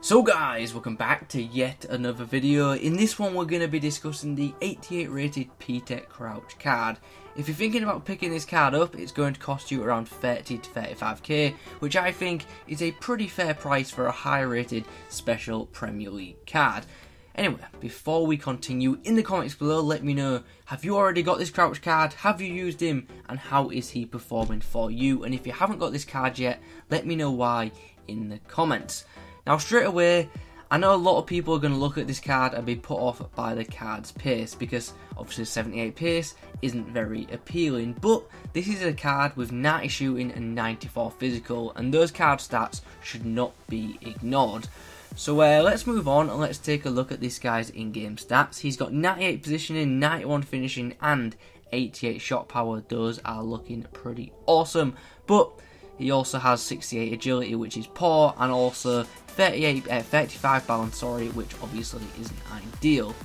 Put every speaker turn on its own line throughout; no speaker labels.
So guys, welcome back to yet another video. In this one we're going to be discussing the 88 rated P-Tech Crouch card. If you're thinking about picking this card up, it's going to cost you around 30 to 35k, which I think is a pretty fair price for a high rated special Premier League card. Anyway, before we continue, in the comments below let me know, have you already got this Crouch card, have you used him, and how is he performing for you? And if you haven't got this card yet, let me know why in the comments. Now straight away, I know a lot of people are going to look at this card and be put off by the card's pace, because obviously 78 pace isn't very appealing, but this is a card with 90 shooting and 94 physical, and those card stats should not be ignored. So let's move on and let's take a look at this guy's in-game stats. He's got 98 positioning, 91 finishing and 88 shot power. Those are looking pretty awesome, but he also has 68 agility, which is poor, and also 35 balance, which obviously isn't ideal.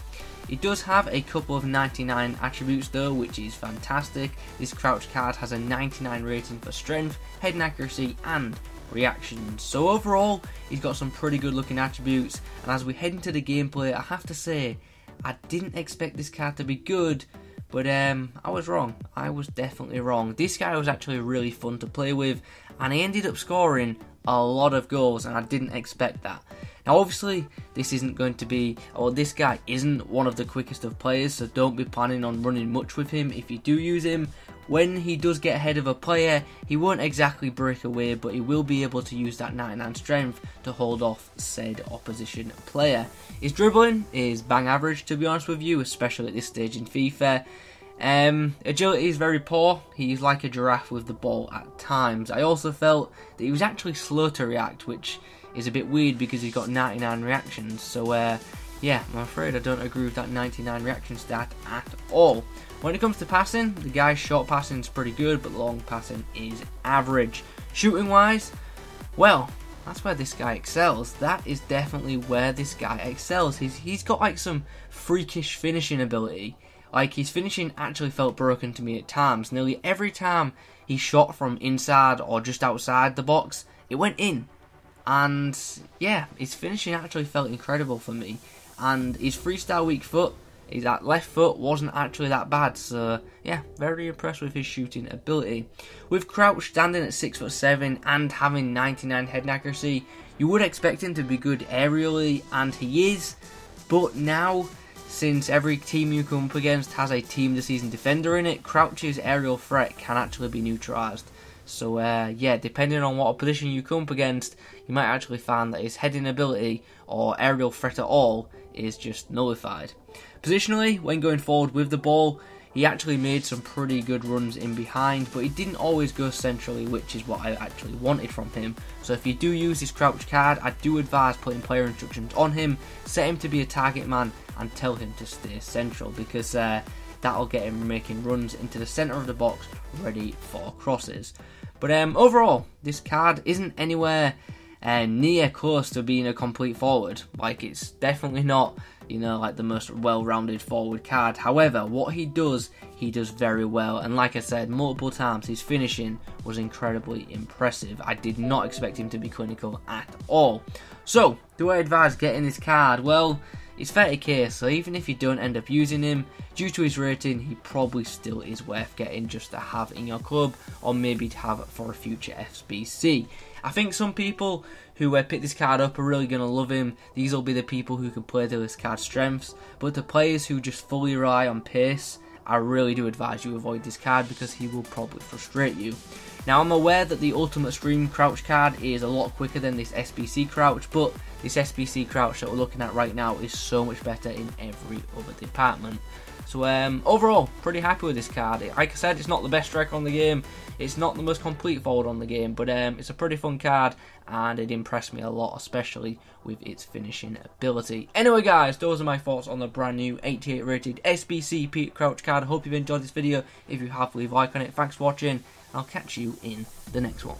He does have a couple of 99 attributes though, which is fantastic. This Crouch card has a 99 rating for strength, head and accuracy and reactions. So overall, he's got some pretty good looking attributes, and as we head into the gameplay, I have to say, I didn't expect this card to be good, but I was wrong. I was definitely wrong. This guy was actually really fun to play with, and he ended up scoring a lot of goals, and I didn't expect that. Now obviously this isn't going to be, or this guy isn't one of the quickest of players, so don't be planning on running much with him if you do use him. When he does get ahead of a player, he won't exactly break away, but he will be able to use that 99 strength to hold off said opposition player. His dribbling is bang average, to be honest with you, especially at this stage in FIFA. Agility is very poor. He's like a giraffe with the ball at times. I also felt that he was actually slow to react, which is a bit weird because he's got 99 reactions. So yeah, I'm afraid I don't agree with that 99 reaction stat at all. When it comes to passing, the guy's short passing is pretty good, but long passing is average. Shooting wise, well, that's where this guy excels. That is definitely where this guy excels. He's got like some freakish finishing ability. Like, his finishing actually felt broken to me at times. Nearly every time he shot from inside or just outside the box, it went in. And yeah, his finishing actually felt incredible for me. And his freestyle weak foot, his left foot wasn't actually that bad. So yeah, very impressed with his shooting ability. With Crouch standing at 6'7" and having 99 head accuracy, you would expect him to be good aerially, and he is. But now, since every team you come up against has a team of the season defender in it, Crouch's aerial threat can actually be neutralised. So yeah, depending on what opposition you come up against, you might actually find that his heading ability or aerial threat at all is just nullified. Positionally, when going forward with the ball, he actually made some pretty good runs in behind, but he didn't always go centrally, which is what I actually wanted from him. So if you do use this Crouch card, I do advise putting player instructions on him, set him to be a target man, and tell him to stay central, because that'll get him making runs into the centre of the box ready for crosses. But overall, this card isn't anywhere near close to being a complete forward. Like, it's definitely not, you know, like the most well-rounded forward card. However, what he does very well, and like I said multiple times, his finishing was incredibly impressive. I did not expect him to be clinical at all. So, do I advise getting this card? Well, it's 30k, so even if you don't end up using him, due to his rating, he probably still is worth getting just to have in your club, or maybe to have for a future FBC. I think some people who pick this card up are really going to love him. These will be the people who can play to this card's strengths, but the players who just fully rely on pace, I really do advise you avoid this card, because he will probably frustrate you. Now, I'm aware that the Ultimate Stream Crouch card is a lot quicker than this SBC Crouch, but this SBC Crouch that we're looking at right now is so much better in every other department. So overall, pretty happy with this card. Like I said, it's not the best striker on the game, it's not the most complete forward on the game, but it's a pretty fun card, and it impressed me a lot, especially with its finishing ability. Anyway guys, those are my thoughts on the brand new 88 rated SBC P Crouch card. I hope you've enjoyed this video. If you have, leave a like on it. Thanks for watching. I'll catch you in the next one.